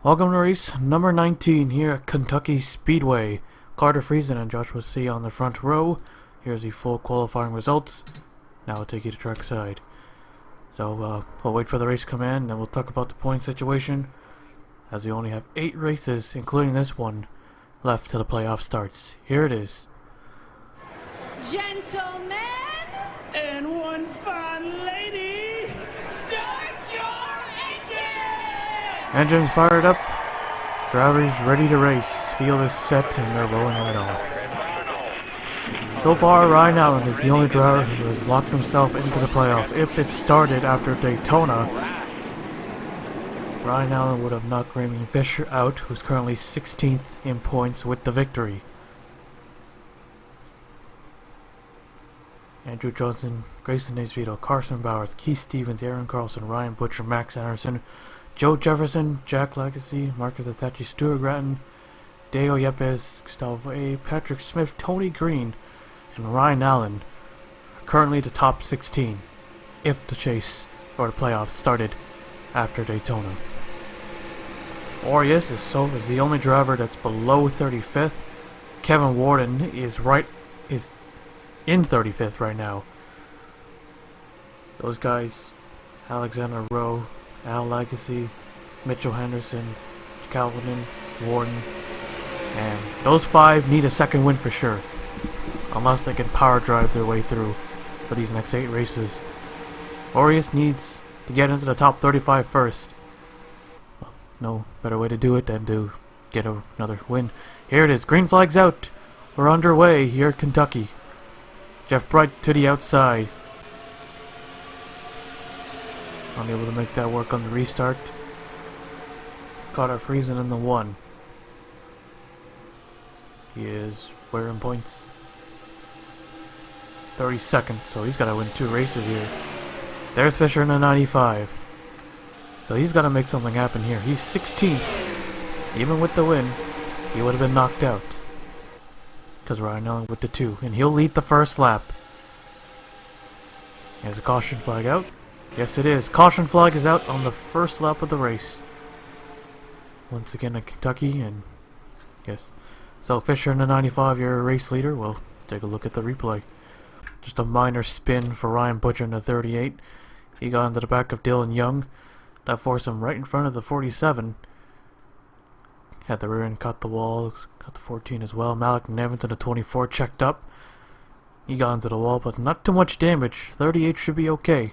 Welcome to race number 19 here at Kentucky Speedway. Carter Friesen and Joshua C. on the front row. Here's the full qualifying results. Now I'll take you to track side. So we'll wait for the race to come in, and then we'll talk about the point situation, as we only have 8 races, including this one, left till the playoff starts. Here it is. Gentlemen and one fine lady, start your engine! Engines fired up. Drivers ready to race. Field is set and they're rolling right off. So far, Ryan Allen is the only driver who has locked himself into the playoff. If it started after Daytona, Ryan Allen would have knocked Raymond Fisher out, who's currently 16th in points with the victory. Andrew Johnson, Grayson Naisvito, Carson Bowers, Keith Stevens, Aaron Carlson, Ryan Butcher, Max Anderson, Joe Jefferson, Jack Legacy, Marcus Attachi, Stuart Grattan, Deo Yepes, Gustavo A, Patrick Smith, Tony Green, and Ryan Allen are currently the top 16 if the chase or the playoffs started after Daytona. Orius is the only driver that's below 35th. Kevin Warden is in 35th right now. Those guys, Alexander Rowe, Al Legacy, Mitchell Henderson, Calvin, Warden, and those 5 need a second win for sure, unless they can power drive their way through for these next 8 races. Orius needs to get into the top 35 first. Well, no better way to do it than to get another win. Here it is, green flag's out. We're underway here at Kentucky. Jeff Bright to the outside. Unable to make that work on the restart. Carter Friesen in the 1. He is where in points? 32nd, so he's got to win 2 races here. There's Fisher in the 95. So he's got to make something happen here. He's 16th. Even with the win, he would have been knocked out, because Ryan Allen with the 2, and he'll lead the first lap. There's a caution flag out. Yes, it is. Caution flag is out on the first lap of the race. Once again at Kentucky, and yes. So Fisher in the 95, your race leader. Well, take a look at the replay. Just a minor spin for Ryan Butcher in the 38. He got into the back of Dylan Young. That forced him right in front of the 47. Had the rear end cut the wall, cut the 14 as well. Malik Nevin in the 24 checked up. He got into the wall, but not too much damage. 38 should be okay.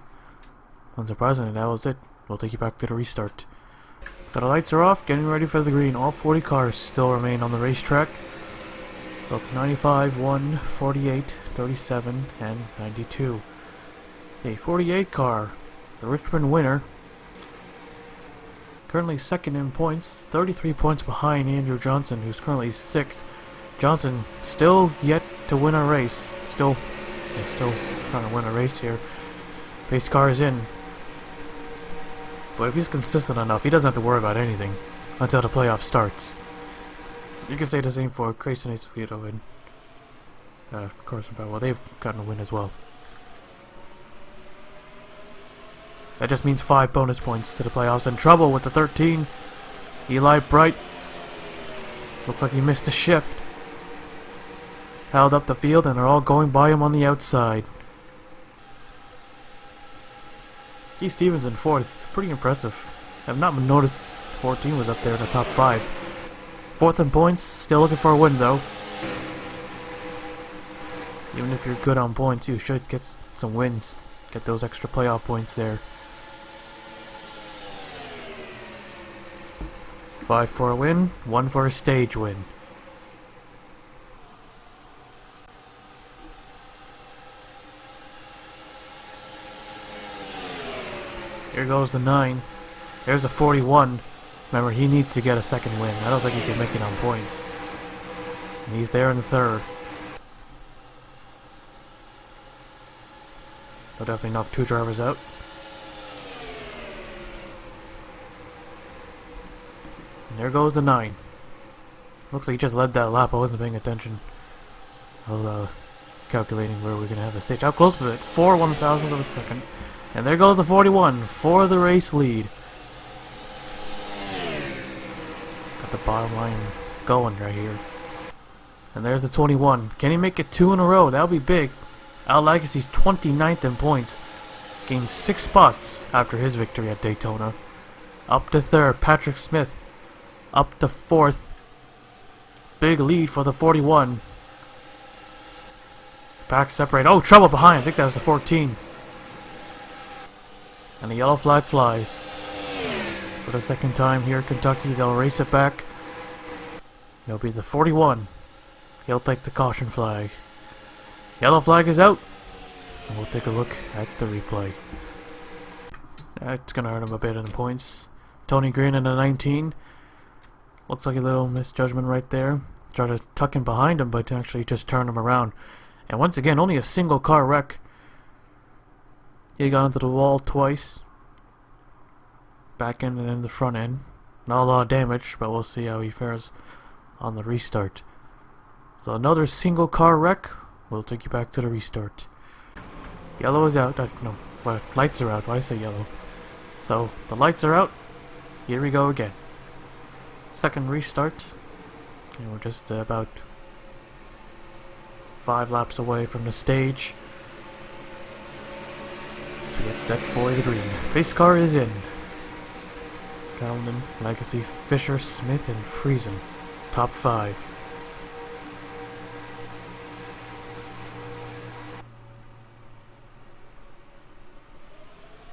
Unsurprisingly, that was it. We'll take you back to the restart. So the lights are off, getting ready for the green. All 40 cars still remain on the racetrack. So it's 95, 1, 48, 37, and 92. A 48 car, the Richmond winner, currently 2nd in points, 33 points behind Andrew Johnson, who's currently 6th. Johnson still yet to win a race. Still trying to win a race here. Pace car is in. But if he's consistent enough, he doesn't have to worry about anything until the playoff starts. You can say the same for Grayson Acevedo and Carson Bowell. Well, they've gotten a win as well. That just means 5 bonus points to the playoffs. In trouble with the 13. Eli Bright. Looks like he missed a shift. Held up the field, and they're all going by him on the outside. Keith Stevens in 4th. Pretty impressive. I've not noticed 14 was up there in the top 5. 4th in points. Still looking for a win, though. Even if you're good on points, you should get some wins. Get those extra playoff points there. 5 for a win, 1 for a stage win. Here goes the 9. There's a 41. Remember, he needs to get a second win. I don't think he can make it on points. And he's there in the 3rd. They'll definitely knock 2 drivers out. And there goes the 9. Looks like he just led that lap. I wasn't paying attention. I'll calculating where we're going to have a stage. How close was it? 4/1000 of a second. And there goes the 41 for the race lead. Got the bottom line going right here. And there's the 21. Can he make it 2 in a row? That'll be big. Al Legacy's 29th in points. Gained 6 spots after his victory at Daytona. Up to 3rd, Patrick Smith. Up to 4th. Big lead for the 41. Back separate. Oh, trouble behind. I think that was the 14. And the yellow flag flies. For the second time here, Kentucky, they'll race it back. It'll be the 41. He'll take the caution flag. Yellow flag is out. And we'll take a look at the replay. That's gonna hurt him a bit in the points. Tony Green in the 19. Looks like a little misjudgment right there. Try to tuck in behind him, but actually just turn him around. And once again, only a single car wreck. He got into the wall twice. Back end and then the front end. Not a lot of damage, but we'll see how he fares on the restart. So another single car wreck. We'll take you back to the restart. Yellow is out. No, well, lights are out. Why did I say yellow? So the lights are out. Here we go again. Second restart. And we're just about 5 laps away from the stage. So we get set for the green. Pace car is in. Calvin, Legacy, Fisher, Smith, and Friesen. Top 5.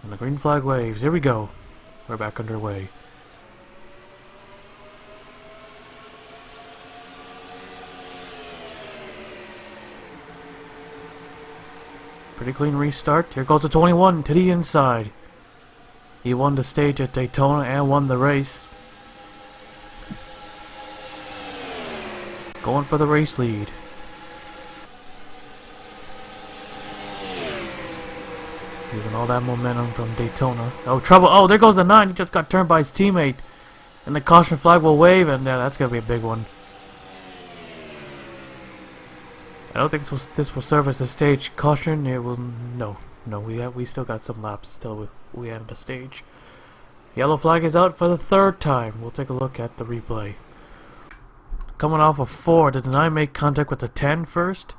And the green flag waves. Here we go. We're back underway. Pretty clean restart. Here goes the 21 to the inside. He won the stage at Daytona and won the race. Going for the race lead. Using all that momentum from Daytona. Oh, trouble. Oh, there goes the 9. He just got turned by his teammate. And the caution flag will wave, and yeah, that's going to be a big one. I don't think this will serve as a stage caution. It will. No, we still got some laps till we end the stage. Yellow flag is out for the 3rd time. We'll take a look at the replay. Coming off of 4, did the 9 make contact with the 10 first?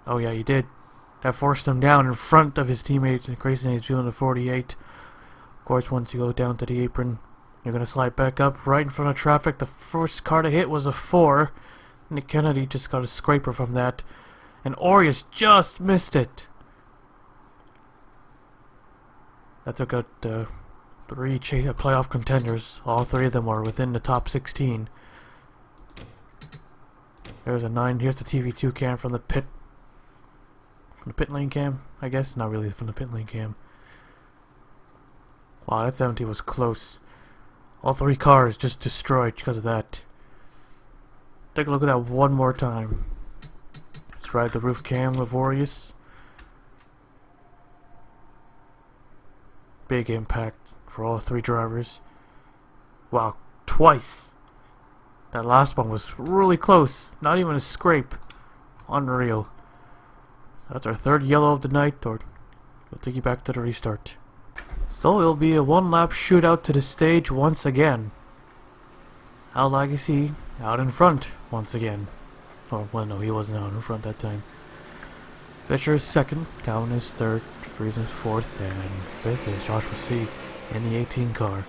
Oh yeah, he did. That forced him down in front of his teammate, increasing his view in the 48. Of course, once you go down to the apron, you're going to slide back up right in front of traffic. The first car to hit was a 4. Nick Kennedy just got a scraper from that. And Aureus just missed it. That took out 3 playoff contenders. All 3 of them were within the top 16. There's a 9. Here's the TV2 cam from the pit. From the pit lane cam, I guess. Not really from the pit lane cam. Wow, that 70 was close. All 3 cars just destroyed because of that. Take a look at that one more time. Let's ride the roof cam of Aureus. Big impact for all 3 drivers. Wow, twice. That last one was really close. Not even a scrape. Unreal. That's our 3rd yellow of the night. Or we'll take you back to the restart. So it'll be a 1-lap shootout to the stage once again. Al Legacy out in front once again. Or, well, no, he wasn't out in front that time. Fisher is 2nd, Calvin is 3rd, Friesen is 4th, and 5th is Joshua C. in the 18 car.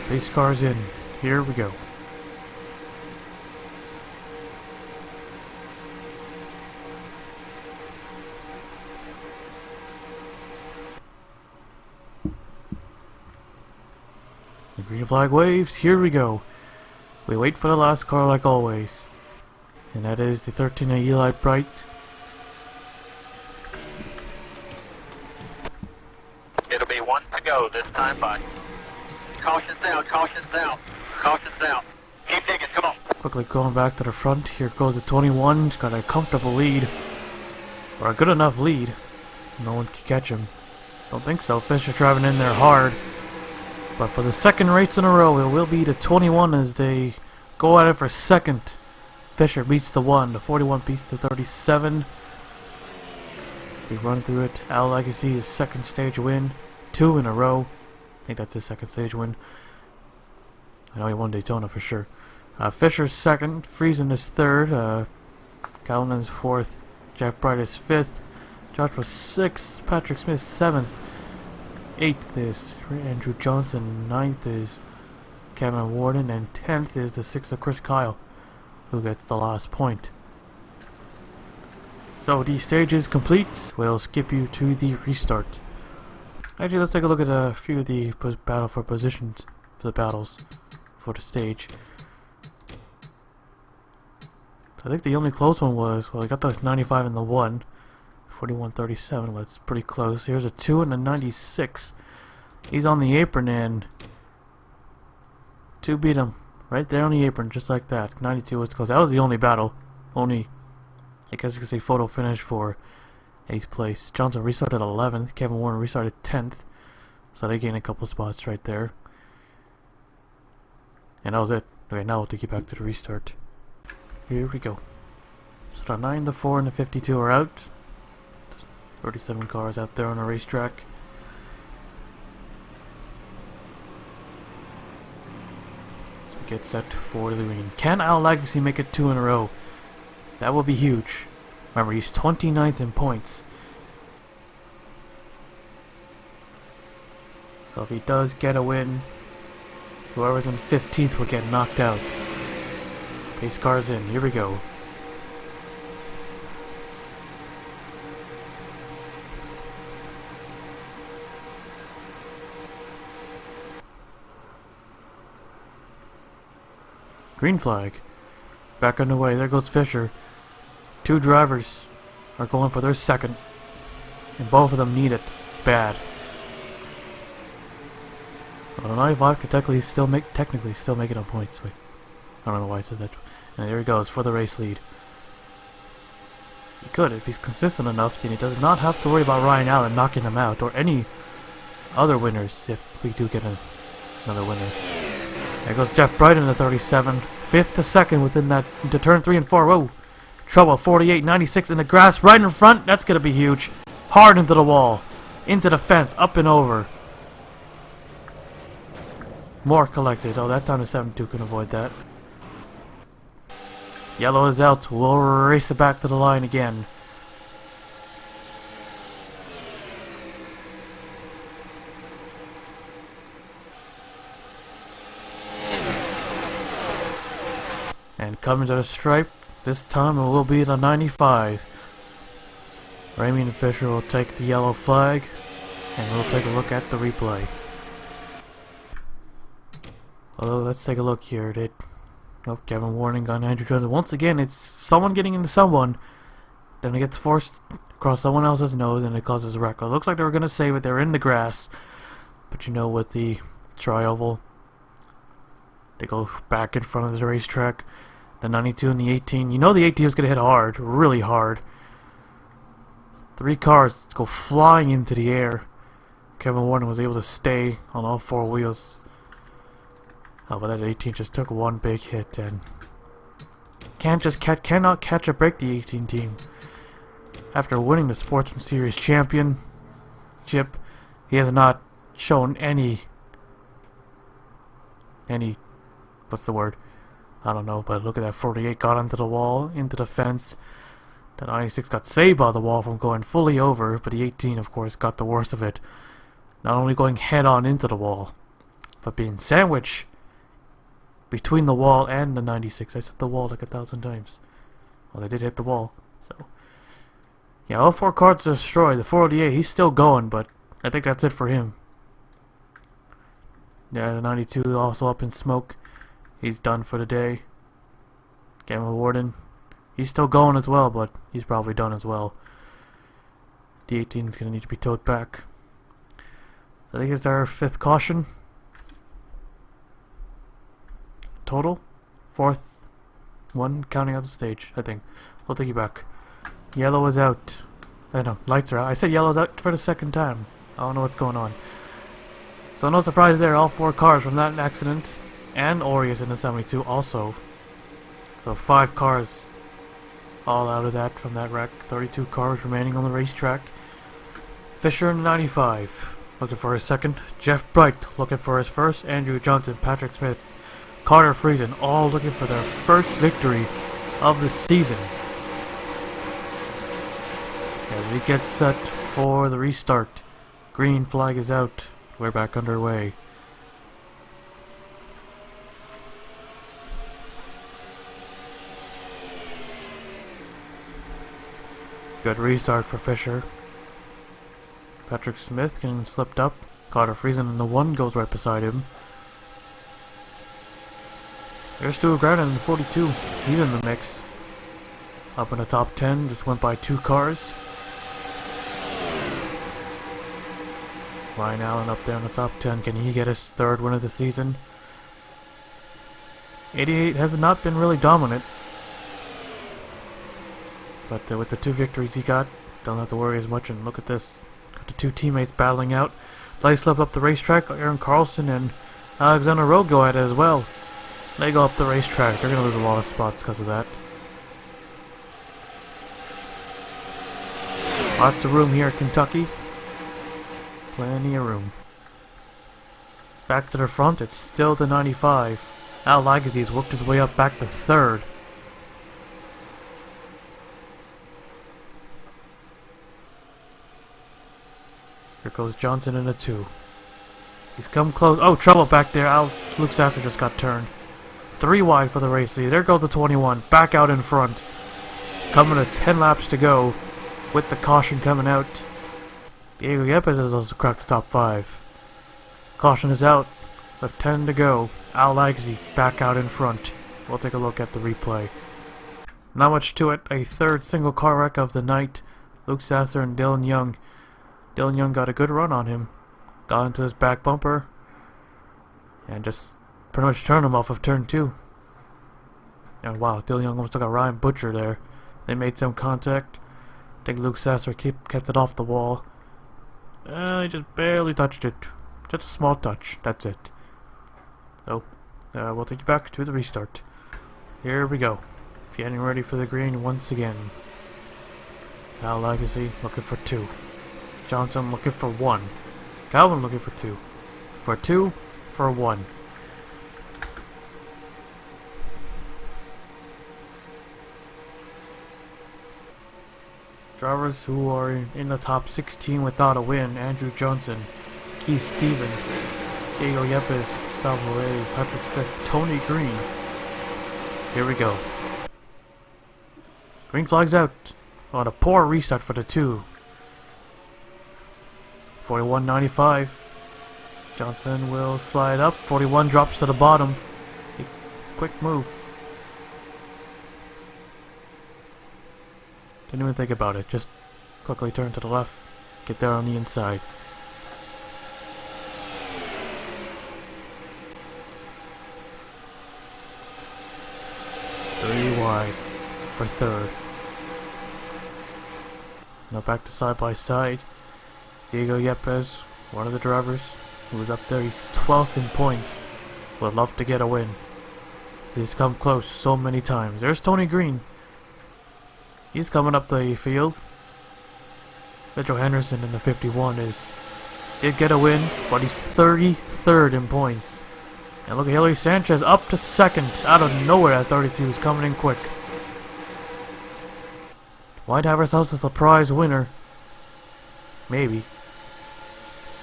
Pace car's in. Here we go. The green flag waves. Here we go. We wait for the last car like always. And that is the 13 of Eli Bright. It'll be 1 to go this time, bud. Caution's down, caution's down, caution's down. Keep digging, come on. Quickly going back to the front. Here goes the 21. He's got a comfortable lead. Or a good enough lead. No one can catch him. Don't think so. Fisher driving in there hard. But for the 2nd race in a row, it will be the 21 as they go at it for second. Fisher beats the 1. The 41 beats the 37. We run through it. Al Legacy his second stage win. 2 in a row. I think that's his second stage win. I know he won Daytona for sure. Fisher's second. Friesen is third. Calhoun's fourth. Jeff Bright is fifth. Josh was sixth. Patrick Smith seventh. Eighth is Andrew Johnson. Ninth is Kevin Warden. And 10th is the 6th of Chris Kyle, who gets the last point. So the stage is complete. We'll skip you to the restart. Actually, let's take a look at a few of the battle for positions for the battles for the stage. I think the only close one was, well, I got the 95 and the 1. 41-37, but it's pretty close. Here's a 2 and a 96. He's on the apron and 2 beat him right there on the apron, just like that. 92 was close. That was the only battle. Only, I guess you could say, photo finish for 8th place. Johnson restarted 11th. Kevin Warner restarted 10th. So they gained a couple spots right there. And that was it. Okay, now we'll take you back to the restart. Here we go. So the 9, the 4, and the 52 are out. 37 cars out there on the racetrack. So we get set for the green. Can Al Legacy make it 2 in a row? That will be huge. Remember, he's 29th in points. So if he does get a win, whoever's in 15th will get knocked out. Pace cars in. Here we go. Green flag. Back underway. There goes Fisher. 2 drivers are going for their second. And both of them need it bad. Well, the 95 could technically still make it on points. Wait. I don't know why I said that. And there he goes for the race lead. He could if he's consistent enough, then he does not have to worry about Ryan Allen knocking him out or any other winners if we do get another winner. There goes Jeff Bright in the 37. 5th to 2nd within that into turn 3 and 4. Whoa. Trouble. 48-96 in the grass right in front. That's going to be huge. Hard into the wall. Into the fence. Up and over. More collected. Oh, that time the 72 can avoid that. Yellow is out. We'll race it back to the line again. And coming to the stripe, this time it will be the 95. Ramey and Fisher will take the yellow flag, and we'll take a look at the replay. Although, let's take a look here. Oh, Kevin Warning on Andrew Johnson. Once again, it's someone getting into someone, then it gets forced across someone else's nose, and it causes a wreck. Well, it looks like they were going to save it. They're in the grass. But you know, with the tri-oval, they go back in front of the racetrack. The 92 and the 18. You know the 18 is going to hit hard. Really hard. 3 cars go flying into the air. Kevin Warner was able to stay on all 4 wheels. Oh, but that 18 just took one big hit and cannot catch a break, the 18 team. After winning the Sportsman Series championship, he has not shown any what's the word? I don't know, but look at that. 48 got onto the wall, into the fence. The 96 got saved by the wall from going fully over, but the 18, of course, got the worst of it. Not only going head on into the wall, but being sandwiched between the wall and the 96. I said the wall like 1,000 times. Well, they did hit the wall, so. Yeah, all 4 cars are destroyed. The 48, he's still going, but I think that's it for him. Yeah, the 92 also up in smoke. He's done for the day. Gamma Warden, he's still going as well, but he's probably done as well. The 18 is going to need to be towed back. So I think it's our 5th caution. Total. 4th one, counting out the stage, I think. We'll take you back. Yellow is out. I know, lights are out. I said yellow's out for the 2nd time. I don't know what's going on. So no surprise there, all 4 cars from that accident and Ori is in the 72 also. So 5 cars all out of that from that wreck. 32 cars remaining on the racetrack. Fisher in the 95 looking for his second. Jeff Bright looking for his first. Andrew Johnson, Patrick Smith, Carter Friesen all looking for their first victory of the season. As we get set for the restart. Green flag is out. We're back underway. Good restart for Fisher. Patrick Smith getting slipped up. Carter Friesen in the 1 goes right beside him. There's Stuart Gradden in the 42. He's in the mix. Up in the top 10. Just went by 2 cars. Ryan Allen up there in the top 10. Can he get his 3rd win of the season? 88 has not been really dominant. But with the 2 victories he got, don't have to worry as much. And look at this. Got the 2 teammates battling out. They slip up the racetrack. Aaron Carlson and Alexander Rowe go at it as well. They go up the racetrack. They're going to lose a lot of spots because of that. Lots of room here at Kentucky. Plenty of room. Back to the front, it's still the 95. Al Lagaze's worked his way up back to 3rd. Here goes Johnson in a 2. He's come close. Oh, trouble back there. Luke Sasser just got turned. 3 wide for the race lead. There goes the 21. Back out in front. Coming to 10 laps to go. With the caution coming out. Diego Yepes has also cracked the top 5. Caution is out. With 10 to go. Al Lagaze back out in front. We'll take a look at the replay. Not much to it. A 3rd single car wreck of the night. Luke Sasser and Dylan Young. Dylan Young got a good run on him. Got into his back bumper. And just pretty much turned him off of turn 2. And wow, Dylan Young almost took a Ryan Butcher there. They made some contact. I think Luke Sasser kept it off the wall. He just barely touched it. Just a small touch. That's it. So, we'll take you back to the restart. Here we go. Getting ready for the green once again. Al Lagaze looking for 2. Johnson looking for 1. Calvin looking for 2. For 2, for 1. Drivers who are in the top 16 without a win: Andrew Johnson, Keith Stevens, Diego Yepes, Gustavo A, Patrick Smith, Tony Green. Here we go. Green flag's out on a poor restart for the 2. 41.95. Johnson will slide up. 41 drops to the bottom. A quick move. Didn't even think about it. Just quickly turn to the left. Get there on the inside. Three wide for 3rd. Now back to side by side. Diego Yepes, one of the drivers who was up there. He's 12th in points. Would love to get a win. He's come close so many times. There's Tony Green. He's coming up the field. Mitchell Henderson in the 51 did get a win, but he's 33rd in points. And look at Hillary Sanchez up to 2nd out of nowhere at 32. He's coming in quick. Might have ourselves a surprise winner. Maybe.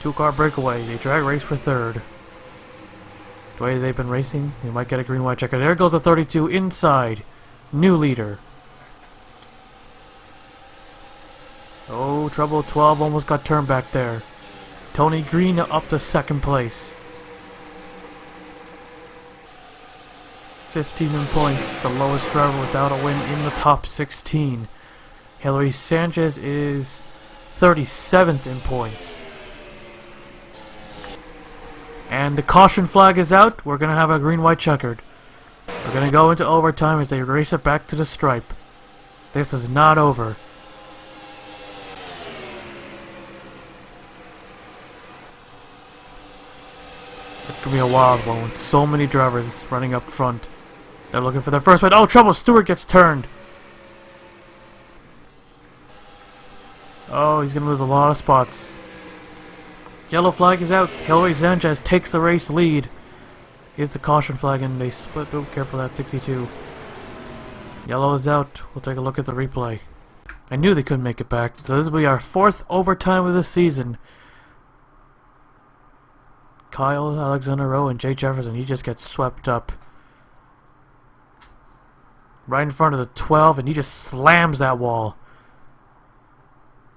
2-car breakaway. They drag race for 3rd. The way they've been racing, we might get a green white checker. There goes the 32 inside. New leader. Oh, trouble. 12 almost got turned back there. Tony Green up to 2nd place. 15 in points. The lowest driver without a win in the top 16. Hillary Sanchez is 37th in points. And the caution flag is out. We're going to have a green-white checkered. We're going to go into overtime as they race it back to the stripe. This is not over. It's gonna be a wild one with so many drivers running up front. They're looking for their first win. Oh, trouble! Stewart gets turned. Oh, he's gonna lose a lot of spots. Yellow flag is out. Hillary Sanchez takes the race lead. Here's the caution flag, and they split. Oh, careful, that 62. Yellow is out. We'll take a look at the replay. I knew they couldn't make it back. So this will be our 4th overtime of the season. Kyle Alexander Rowe and Jay Jefferson, he just gets swept up. Right in front of the 12, and he just slams that wall.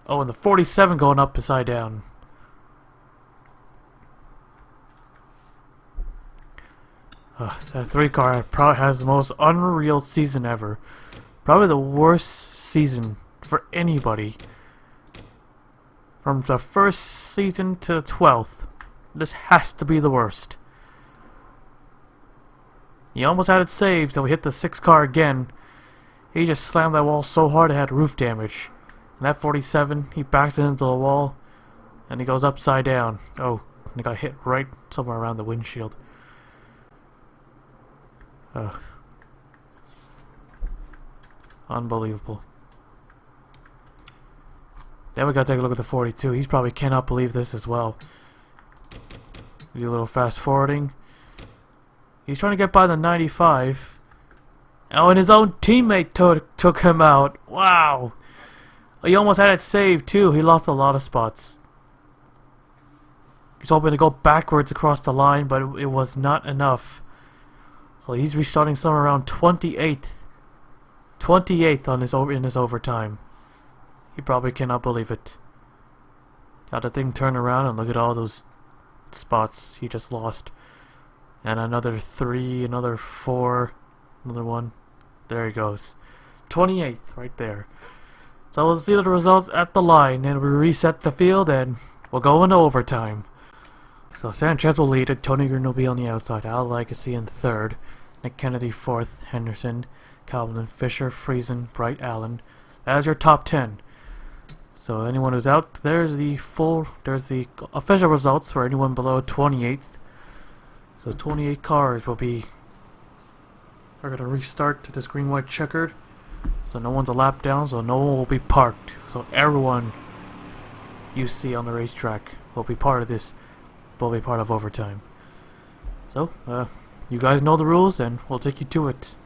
Oh, and the 47 going up upside down. That 3 car probably has the most unreal season ever. Probably the worst season for anybody. From the first season to the 12th. This has to be the worst. He almost had it saved till he hit the 6 car again. He just slammed that wall so hard it had roof damage. And that 47, he backs it into the wall. And he goes upside down. Oh, and he got hit right somewhere around the windshield. Unbelievable. Then we gotta take a look at the 42. He probably cannot believe this as well. Do a little fast forwarding. He's trying to get by the 95. Oh, and his own teammate took him out. Wow. He almost had it saved too. He lost a lot of spots. He's hoping to go backwards across the line, but it was not enough. So he's restarting somewhere around 28th. 28th on in his overtime. He probably cannot believe it. Got the thing turned around and look at all those spots he just lost. And another 3, another 4, another 1. There he goes. 28th right there. So we'll see the results at the line, and we reset the field, and we'll go into overtime. So Sanchez will lead it. Tony Green will be on the outside. Al Legacy in 3rd. Nick Kennedy 4th. Henderson, Calvin, Fisher, Friesen, Bright, Allen. That is your top 10. So anyone who's out, there's the official results for anyone below 28th. So 28 cars are going to restart to this green white checkered. So no one's a lap down, so no one will be parked. So everyone you see on the racetrack will be part of this, will be part of overtime. So, you guys know the rules, and we'll take you to it.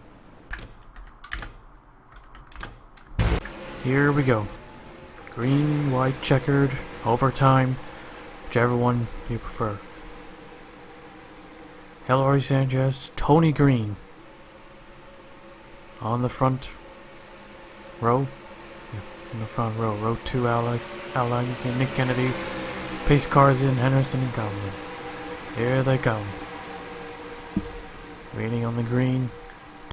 Here we go. Green, white, checkered, overtime, whichever one you prefer. Hillary Sanchez, Tony Green. On the front row. Yeah, in the front row. Row 2, Alex, Nick Kennedy. Pace cars in, Henderson and Conlon. Here they come. Waiting on the green.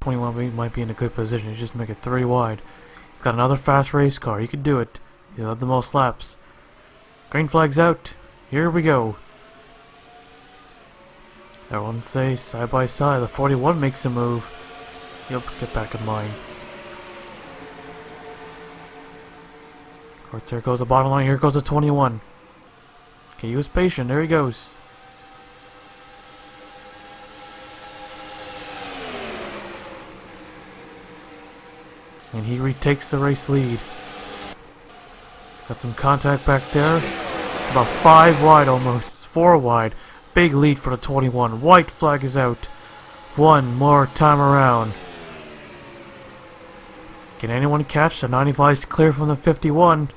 21 might be in a good position. He's just make it 3 wide. He's got another fast race car. He could do it. He's had the most laps. Green flag's out. Here we go. Everyone say side by side. The 41 makes a move. He'll get back in line. Of course, there goes the bottom line. Here goes the 21. Okay, he was patient. There he goes. And he retakes the race lead. Got some contact back there. About 5 wide almost. 4 wide. Big lead for the 21. White flag is out. 1 more time around. Can anyone catch? The 95 is clear from the 51.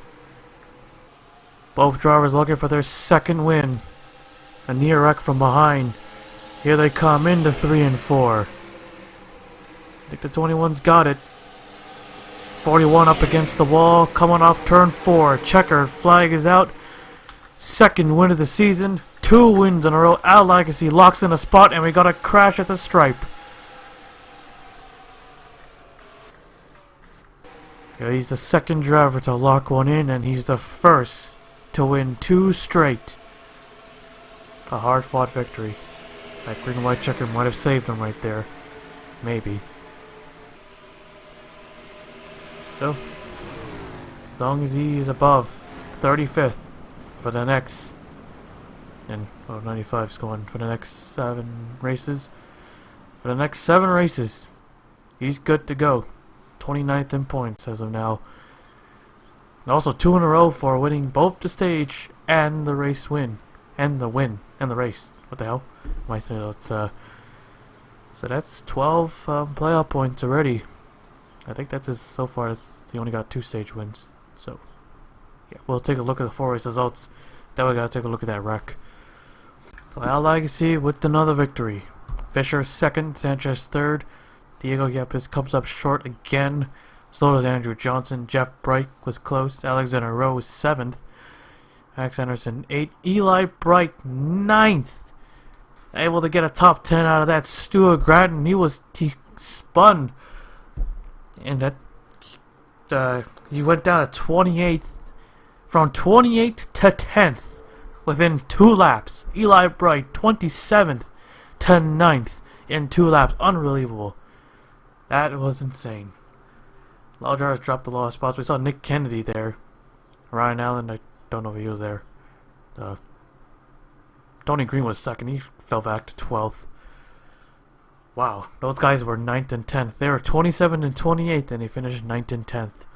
Both drivers looking for their 2nd win. A near wreck from behind. Here they come into 3 and 4. I think the 21's got it. 41 up against the wall, coming off turn 4. Checkered flag is out. 2nd win of the season. 2 wins in a row. Al Legacy locks in a spot, and we got a crash at the stripe. Yeah, he's the 2nd driver to lock one in, and he's the 1st to win 2 straight. A hard-fought victory. That green and white checker might have saved him right there. Maybe. So, as long as he is above 35th for the next And 95's going for the next 7 races. For the next 7 races, he's good to go. 29th in points as of now. And also 2 in a row for winning both the stage and the race win. And the race. What the hell? Am I saying that's so that's 12 playoff points already. I think that's his so far. He only got 2 stage wins. So yeah, we'll take a look at the 4 race results. Then we gotta take a look at that wreck. So Al Legacy with another victory. Fisher 2nd, Sanchez 3rd. Diego Yepes comes up short again. So does Andrew Johnson. Jeff Bright was close. Alexander Rowe was 7th. Max Anderson 8th. Eli Bright 9th. Able to get a top 10 out of that. Stuart Grattan, he spun. And that he went down to 28th. From 28th to 10th within 2 laps. Eli Bright 27th to 9th in 2 laps. Unbelievable. That was insane. A lot of drivers dropped a lot of spots. We saw Nick Kennedy there. Ryan Allen, I don't know if he was there. Tony Green was 2nd. He fell back to 12th. Wow, those guys were 9th and 10th. They were 27th and 28th, and they finished 9th and 10th.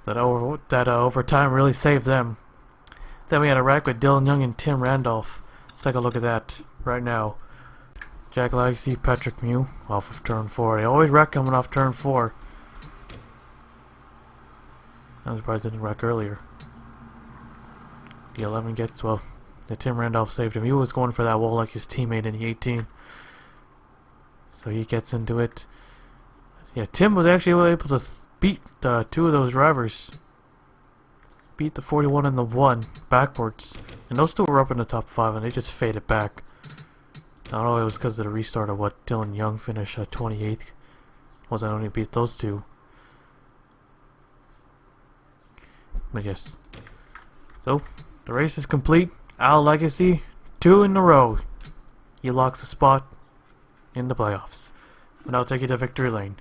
That overtime really saved them. Then we had a wreck with Dylan Young and Tim Randolph. Let's take a look at that right now. Jack Legacy, Patrick Mew off of turn 4. They always wreck coming off turn 4. I'm surprised they didn't wreck earlier. The 11 gets, well, the Tim Randolph saved him. He was going for that wall like his teammate in the 18. So he gets into it. Yeah, Tim was actually able to beat 2 of those drivers. Beat the 41 and the 1 backwards. And those 2 were up in the top 5 and they just faded back. I don't know if it was because of the restart or what. Dylan Young finished 28th. Was I only beat those 2. But yes. So, the race is complete. Al Legacy, 2 in a row. He locks a spot in the playoffs. And I'll take you to victory lane.